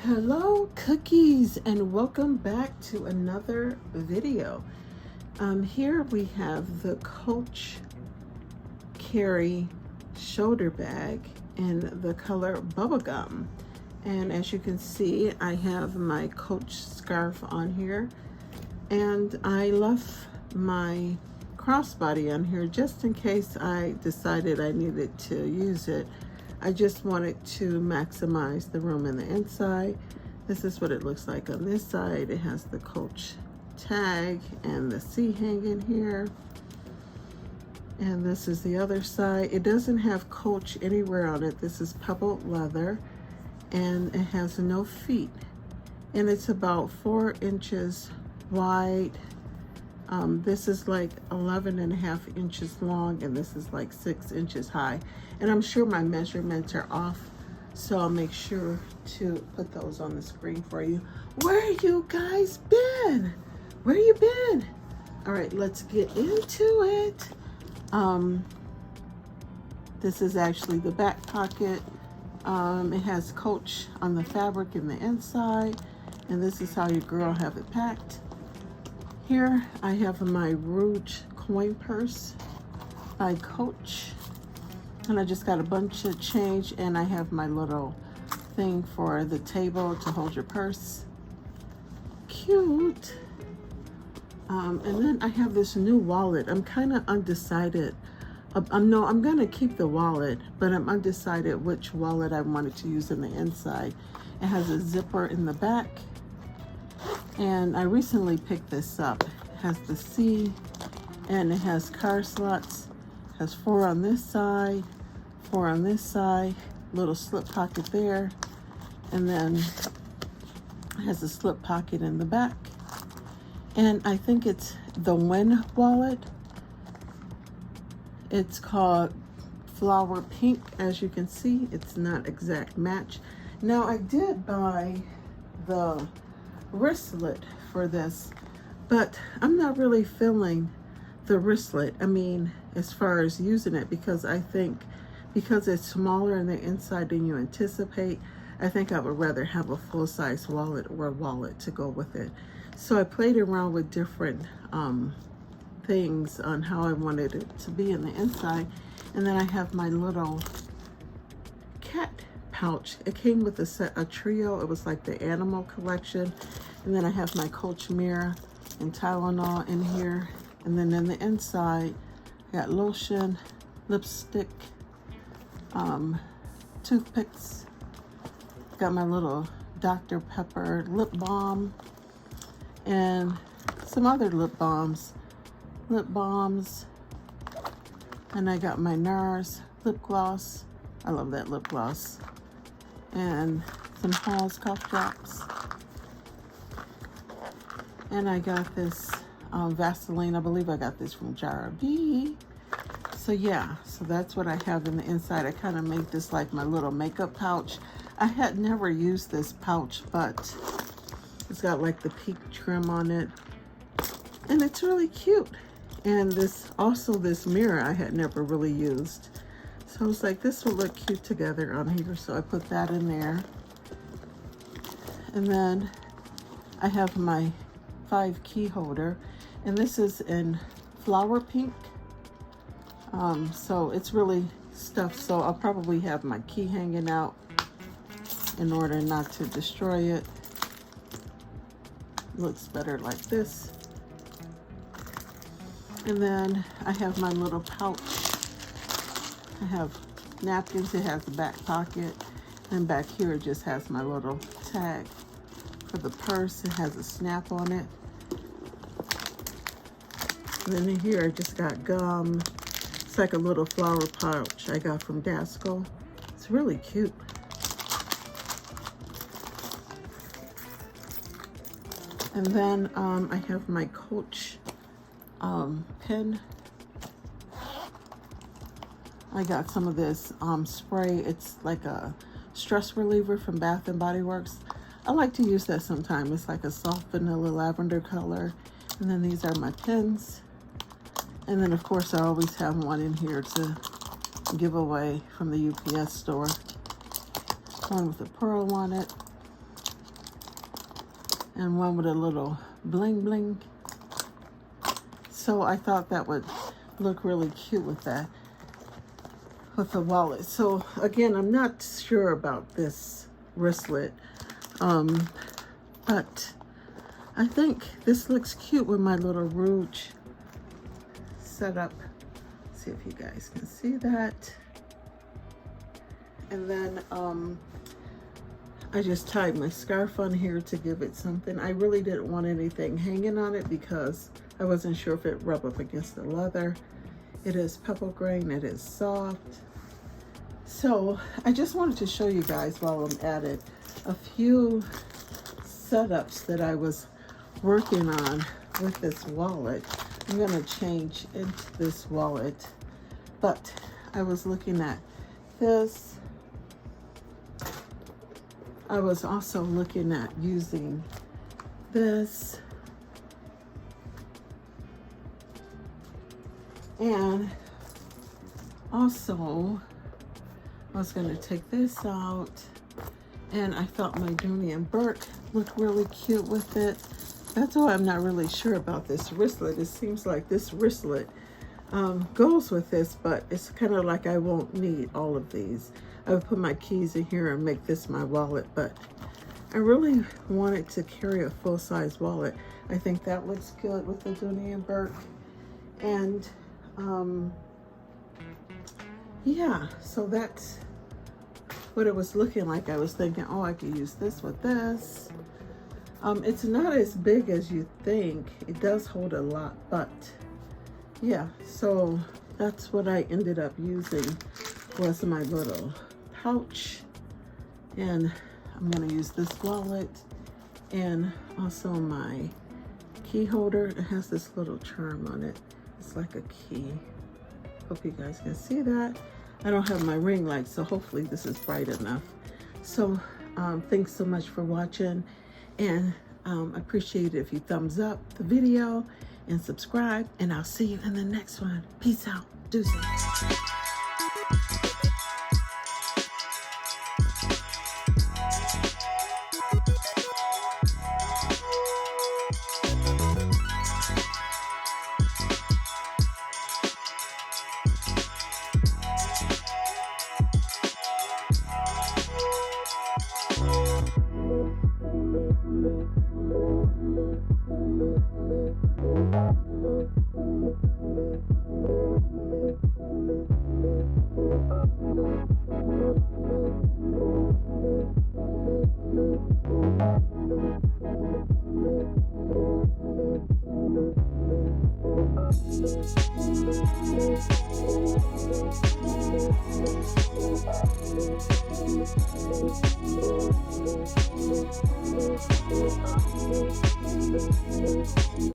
Hello cookies, and welcome back to another video. Here we have the Coach Cary shoulder bag in the color Bubblegum, and as you can see I have my Coach scarf on here, and I left my crossbody on here just in case I decided I needed to use it. I just wanted to maximize the room in the inside. This is what it looks like on this side. It has the Coach tag and the C hanging here. And this is the other side. It doesn't have Coach anywhere on it. This is pebble leather, and it has no feet. And it's about 4 inches wide. This is like 11.5 inches long, and this is like 6 inches high. And I'm sure my measurements are off, so I'll make sure to put those on the screen for you. Where you guys been? Where you been? All right, let's get into it. This is actually the back pocket. It has Coach on the fabric in the inside, and this is how your girl have it packed. Here I have my Rouge coin purse by Coach, and I just got a bunch of change, and I have my little thing for the table to hold your purse. Cute. And then I have this new wallet. I'm kind of undecided. No, I'm gonna keep the wallet, but I'm undecided which wallet I wanted to use in the inside. It has a zipper in the back, and I recently picked this up. It has the C, and it has card slots. It has 4 on this side, 4 on this side, little slip pocket there, and then it has a slip pocket in the back. And I think it's the Win wallet. It's called Flower Pink. As you can see, it's not exact match. Now I did buy the wristlet for this, but I'm not really feeling the wristlet. I mean, as far as using it, because I think because it's smaller in the inside than you anticipate, I think I would rather have a full-size wallet or a wallet to go with it. So I played around with different things on how I wanted it to be in the inside. And then I have my little cat pouch. It came with a trio. It was like the animal collection. And then I have my Coach mirror and Tylenol in here. And then in the inside, I got lotion, lipstick, toothpicks. Got my little Dr. Pepper lip balm and some other lip balms. And I got my NARS lip gloss. I love that lip gloss. And some Halls cough drops. And I got this Vaseline. I believe I got this from Jar B. So yeah, so that's what I have in the inside. I kind of make this like my little makeup pouch. I had never used this pouch, but it's got like the peak trim on it, and it's really cute. And this mirror I had never really used, so I was like, this will look cute together on here, so I put that in there. And then I have my 5 key holder, and this is in flower pink. So it's really stuffed, so I'll probably have my key hanging out in order not to destroy it. Looks better like this. And then I have my little pouch. I have napkins. It has a back pocket. And back here it just has my little tag for the purse. It has a snap on it. And then in here I just got gum. It's like a little flower pouch I got from Detachable. It's really cute. And then I have my Coach pen. I got some of this spray. It's like a stress reliever from Bath and Body Works. I like to use that sometime. It's like a soft vanilla lavender color. And then these are my pens. And then of course I always have one in here to give away from the UPS store. One with a pearl on it. And one with a little bling bling. So I thought that would look really cute with that, with the wallet. So again, I'm not sure about this wristlet, but I think this looks cute with my little rouge setup. See if you guys can see that. And then I just tied my scarf on here to give it something. I really didn't want anything hanging on it because I wasn't sure if it rubbed up against the leather. It is pebble grain, it is soft. So I just wanted to show you guys while I'm at it a few setups that I was working on with this wallet. I'm gonna change into this wallet, but I was looking at this. I was also looking at using this. And also, I was going to take this out. And I thought my Dooney and Burke looked really cute with it. That's why I'm not really sure about this wristlet. It seems like this wristlet goes with this, but it's kind of like I won't need all of these. I would put my keys in here and make this my wallet, but I really wanted to carry a full-size wallet. I think that looks good with the Dooney and Burke. And yeah, so that's what it was looking like. I was thinking, oh, I could use this with this. It's not as big as you think. It does hold a lot, but yeah, so that's what I ended up using was my little pouch. And I'm gonna use this wallet and also my key holder. It has this little charm on it. It's like a key. Hope you guys can see that. I don't have my ring light, so hopefully this is bright enough. So thanks so much for watching, and I appreciate it if you thumbs up the video and subscribe, and I'll see you in the next one. Peace out. Deuces.